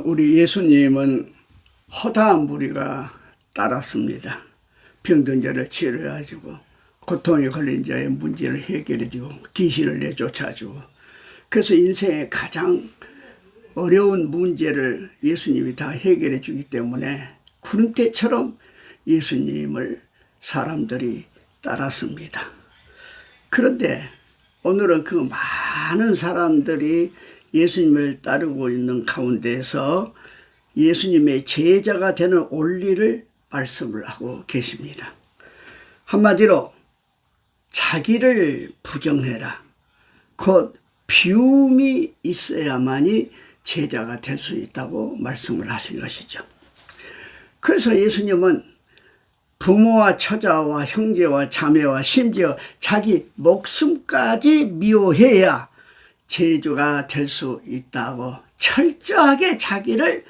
우리 예수님은 허다한 무리가 따랐습니다. 병든 자를 치료해주고 고통에 걸린 자의 문제를 해결해주고 귀신을 내쫓아주고, 그래서 인생의 가장 어려운 문제를 예수님이 다 해결해 주기 때문에 구름대처럼 예수님을 사람들이 따랐습니다. 그런데 오늘은 그 많은 사람들이 예수님을 따르고 있는 가운데서 예수님의 제자가 되는 원리를 말씀을 하고 계십니다. 한마디로 자기를 부정해라. 곧 비움이 있어야만이 제자가 될 수 있다고 말씀을 하신 것이죠. 그래서 예수님은 부모와 처자와 형제와 자매와 심지어 자기 목숨까지 미워해야 제자가 될 수 있다고 철저하게 자기를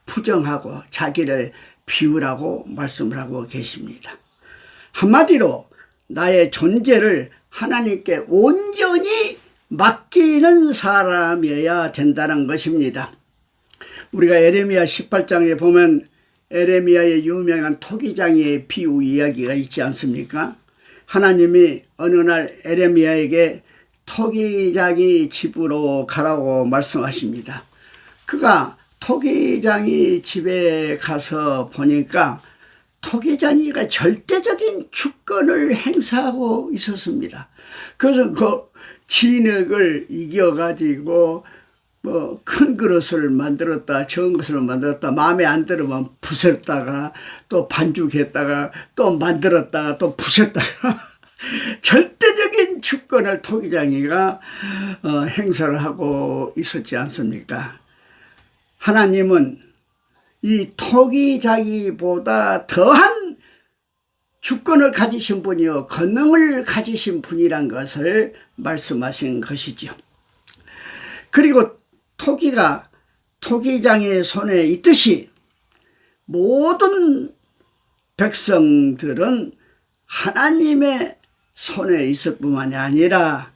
부정하고 자기를 비우라고 말씀을 하고 계십니다. 한마디로 나의 존재를 하나님께 온전히 맡기는 사람이어야 된다는 것입니다. 우리가 에레미야 18장에 보면 에레미야의 유명한 토기장이의 비유 이야기가 있지 않습니까? 하나님이 어느 날 에레미야에게 토기장이 집으로 가라고 말씀하십니다. 그가 토기장이 집에 가서 보니까 토기장이가 절대적인 주권을 행사하고 있었습니다. 그래서 그 진흙을 이겨가지고 큰 그릇을 만들었다, 적은 것을 만들었다, 마음에 안 들으면 부쉈다가 또 반죽했다가 또 만들었다가 또 부쉈다가 절대적인 주권을 토기장이가 행사를 하고 있었지 않습니까? 하나님은 이 토기장이보다 더한 주권을 가지신 분이요 권능을 가지신 분이란 것을 말씀하신 것이죠. 그리고 토기가 토기장의 손에 있듯이 모든 백성들은 하나님의 손에 있을 뿐만이 아니라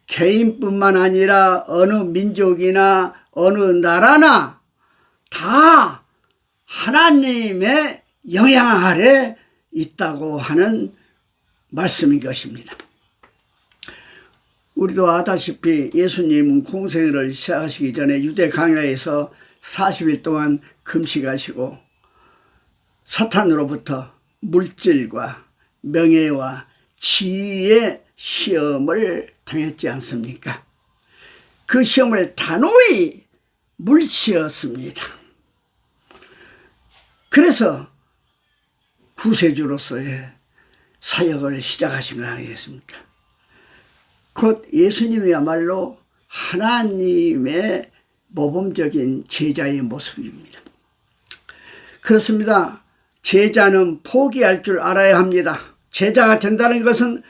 개인뿐만 아니라 어느 민족이나 어느 나라나 다 하나님의 영향 아래 있다고 하는 말씀인 것입니다. 우리도 아다시피 예수님은 공생애를 시작하시기 전에 유대 광야에서 40일 동안 금식하시고 사탄으로부터 물질과 명예와 지위의 시험을 당했지 않습니까? 그 시험을 단호히 물리치었습니다. 그래서 구세주로서의 사역을 시작하신 거 아니겠습니까? 곧 예수님이야말로 하나님의 모범적인 제자의 모습입니다. 그렇습니다. 제자는 포기할 줄 알아야 합니다. 제자가 된다는 것은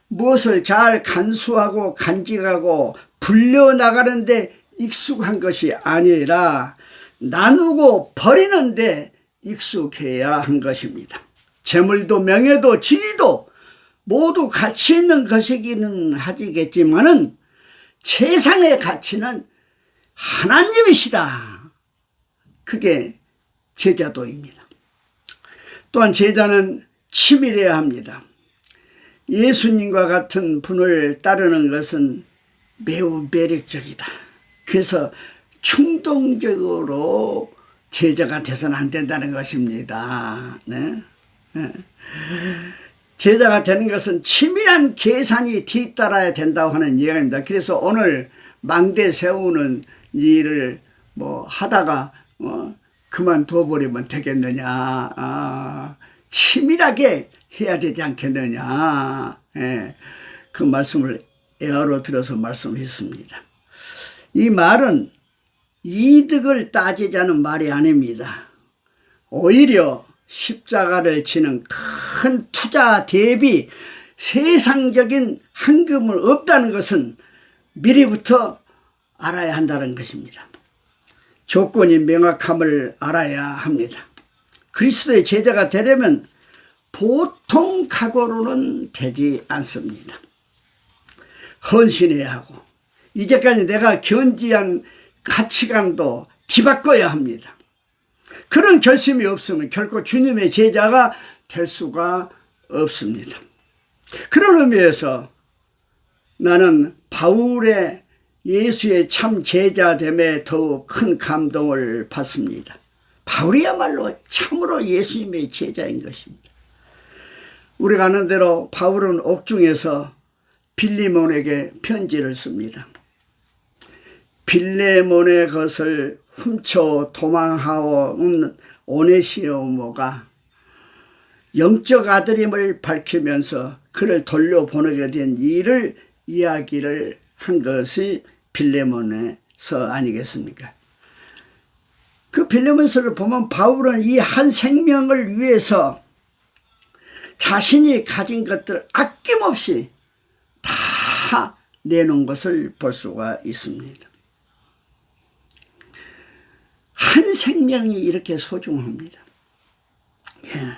무엇을 잘 간수하고 간직하고 불려나가는데 익숙한 것이 아니라 나누고 버리는데 익숙해야 한 것입니다. 재물도 명예도 지위도 모두 가치 있는 것이기는 하지겠지만은 최상의 가치는 하나님이시다. 그게 제자도입니다. 또한 제자는 치밀해야 합니다. 예수님과 같은 분을 따르는 것은 매우 매력적이다. 그래서 충동적으로 제자가 돼서는 안 된다는 것입니다. 네? 제자가 되는 것은 치밀한 계산이 뒤따라야 된다고 하는 이야기입니다. 그래서 오늘 망대 세우는 일을 하다가 그만둬 버리면 되겠느냐, 치밀하게 해야 되지 않겠느냐, 그 말씀을 애화로 들어서 말씀했습니다. 이 말은 이득을 따지자는 말이 아닙니다. 오히려 십자가를 지는 큰 투자 대비 세상적인 황금은 없다는 것은 미리부터 알아야 한다는 것입니다. 조건이 명확함을 알아야 합니다. 그리스도의 제자가 되려면 보통 각오로는 되지 않습니다. 헌신해야 하고, 이제까지 내가 견지한 가치관도 뒤바꿔야 합니다. 그런 결심이 없으면 결코 주님의 제자가 될 수가 없습니다. 그런 의미에서 나는 바울의 예수의 참 제자됨에 더욱 큰 감동을 받습니다. 바울이야말로 참으로 예수님의 제자인 것입니다. 우리가 아는 대로 바울은 옥중에서 빌레몬에게 편지를 씁니다. 빌레몬의 것을 훔쳐 도망하온 오네시모가 영적 아들임을 밝히면서 그를 돌려보내게 된 일을 이야기를 한 것이 빌레몬에서 아니겠습니까? 그 빌레몬서를 보면 바울은 이 한 생명을 위해서 자신이 가진 것들을 아낌없이 다 내놓은 것을 볼 수가 있습니다. 한 생명이 이렇게 소중합니다. 예.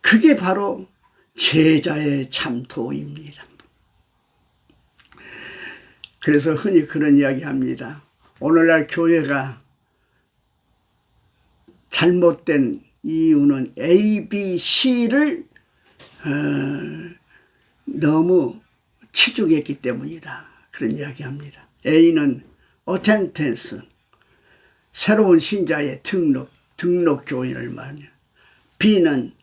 그게 바로 제자의 참도입니다. 그래서 흔히 그런 이야기 합니다. 오늘날 교회가 잘못된 이유는 A, B, C를 너무 치중했기 때문이다. 그런 이야기 합니다. A는 어텐텐스, 새로운 신자의 등록 교인을 말해요. B는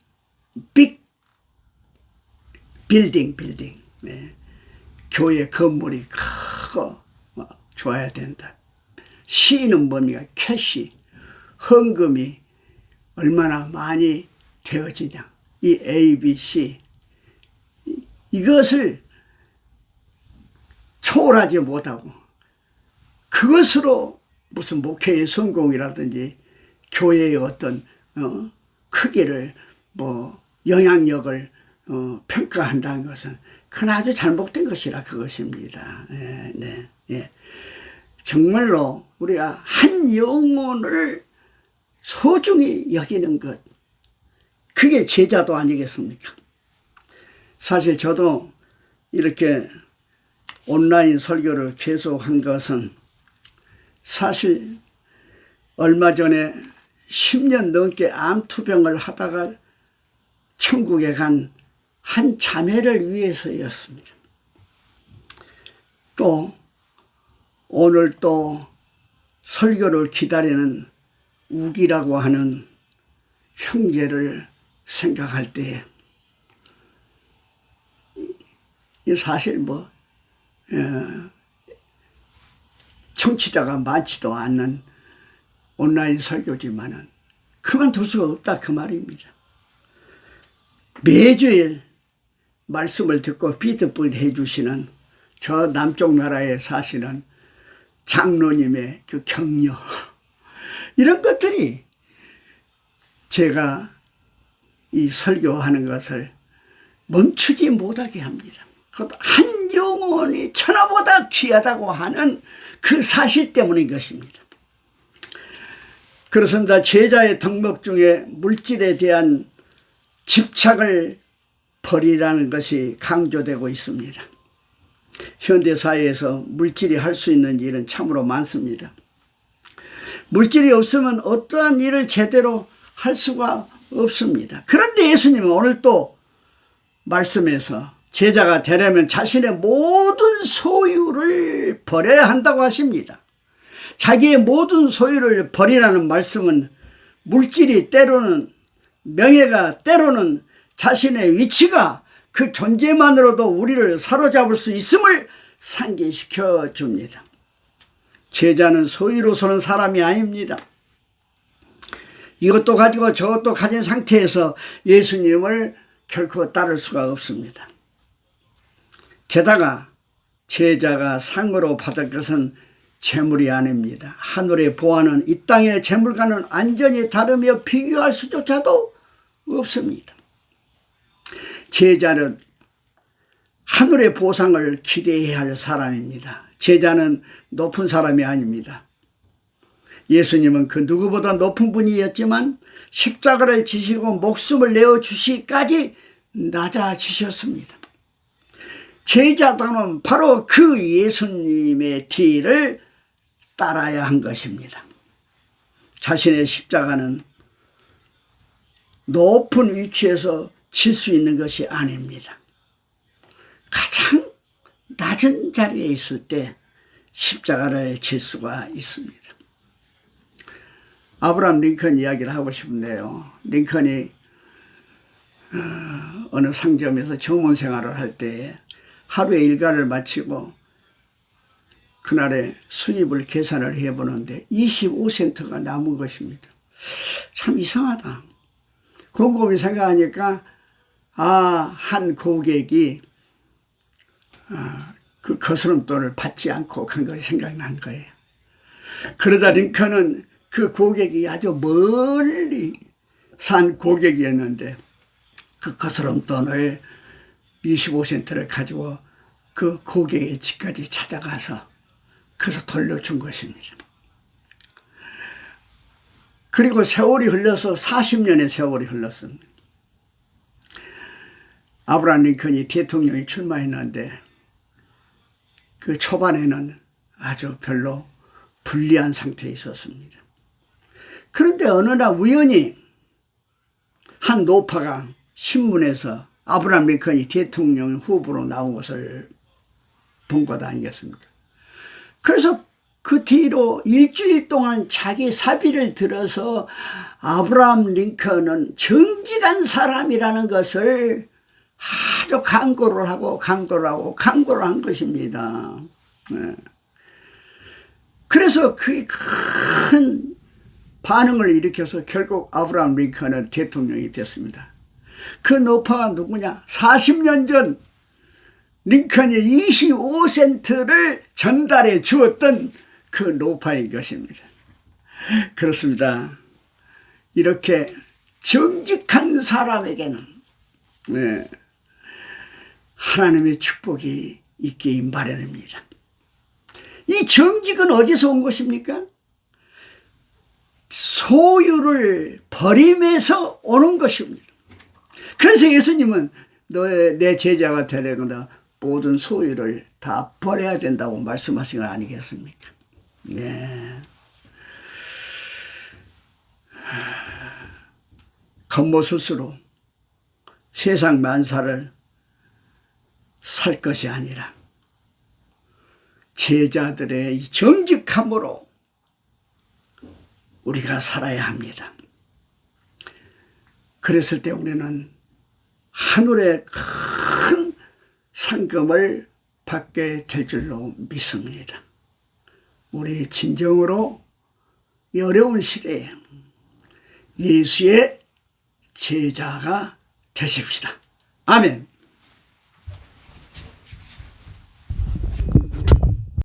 빅 빌딩. 네. 교회 건물이 크고 좋아야 된다. C는 뭡니까? 캐시, 헌금이 얼마나 많이 되어지냐. 이 A, B, C 이것을 초월하지 못하고 그것으로 무슨 목회의 성공이라든지 교회의 어떤 크기를 영향력을 평가한다는 것은 그건 아주 잘못된 것이라 그것입니다. 네. 정말로 우리가 한 영혼을 소중히 여기는 것, 그게 제자도 아니겠습니까? 사실 저도 이렇게 온라인 설교를 계속한 것은 사실 얼마 전에 10년 넘게 암투병을 하다가 천국에 간 한 자매를 위해서였습니다. 또 오늘 또 설교를 기다리는 우기라고 하는 형제를 생각할 때 사실 청취자가 많지도 않는 온라인 설교지만은 그만둘 수가 없다 그 말입니다. 매주일 말씀을 듣고 피드백을 해주시는 저 남쪽 나라에 사시는 장로님의 그 격려, 이런 것들이 제가 이 설교하는 것을 멈추지 못하게 합니다. 그것도 한 영혼이 천하보다 귀하다고 하는 그 사실 때문인 것입니다. 그렇습니다. 제자의 덕목 중에 물질에 대한 집착을 버리라는 것이 강조되고 있습니다. 현대사회에서 물질이 할 수 있는 일은 참으로 많습니다. 물질이 없으면 어떠한 일을 제대로 할 수가 없습니다. 그런데 예수님은 오늘 또 말씀에서 제자가 되려면 자신의 모든 소유를 버려야 한다고 하십니다. 자기의 모든 소유를 버리라는 말씀은 물질이 때로는, 명예가 때로는, 자신의 위치가 그 존재만으로도 우리를 사로잡을 수 있음을 상기시켜 줍니다. 제자는 소유로 서는 사람이 아닙니다. 이것도 가지고 저것도 가진 상태에서 예수님을 결코 따를 수가 없습니다. 게다가 제자가 상으로 받을 것은 재물이 아닙니다. 하늘의 보화는 이 땅의 재물과는 완전히 다르며 비교할 수조차도 없습니다. 제자는 하늘의 보상을 기대해야 할 사람입니다. 제자는 높은 사람이 아닙니다. 예수님은 그 누구보다 높은 분이었지만 십자가를 지시고 목숨을 내어주시기까지 낮아지셨습니다. 제자들은 바로 그 예수님의 뒤를 따라야 한 것입니다. 자신의 십자가는 높은 위치에서 질 수 있는 것이 아닙니다. 가장 낮은 자리에 있을 때 십자가를 질 수가 있습니다. 아브라함 링컨 이야기를 하고 싶은데요. 링컨이 어느 상점에서 정원 생활을 할 때 하루의 일과를 마치고 그날의 수입을 계산을 해보는데 25센트가 남은 것입니다. 참 이상하다. 곰곰이 생각하니까 한 고객이 그 거스름돈을 받지 않고 간 것이 생각난 거예요. 그러자 링컨은 그 고객이 아주 멀리 산 고객이었는데 그 거스름돈을 25센트를 가지고 그 고객의 집까지 찾아가서 그래서 돌려준 것입니다. 그리고 세월이 흘러서 40년의 세월이 흘렀습니다. 아브라함 링컨이 대통령이 출마했는데 그 초반에는 아주 별로 불리한 상태에 있었습니다. 그런데 어느 날 우연히 한 노파가 신문에서 아브라함 링컨이 대통령 후보로 나온 것을 본 것 아니겠습니까? 그래서 그 뒤로 일주일 동안 자기 사비를 들어서 아브라함 링컨은 정직한 사람이라는 것을 아주 강구를 한 것입니다. 그래서 그게 큰 반응을 일으켜서 결국 아브라함 링컨은 대통령이 됐습니다. 그 노파가 누구냐? 40년 전 링컨이 25센트를 전달해 주었던 그 노파인 것입니다. 그렇습니다. 이렇게 정직한 사람에게는 하나님의 축복이 있기 마련입니다. 이 정직은 어디서 온 것입니까? 소유를 버림에서 오는 것입니다. 그래서 예수님은 내 제자가 되려거나 모든 소유를 다 버려야 된다고 말씀하신 거 아니겠습니까? 네. 겉모습으로 세상 만사를 살 것이 아니라 제자들의 이 정직함으로 우리가 살아야 합니다. 그랬을 때 우리는 하늘의 큰 상금을 받게 될 줄로 믿습니다. 우리 진정으로 이 어려운 시대에 예수의 제자가 되십시다. 아멘.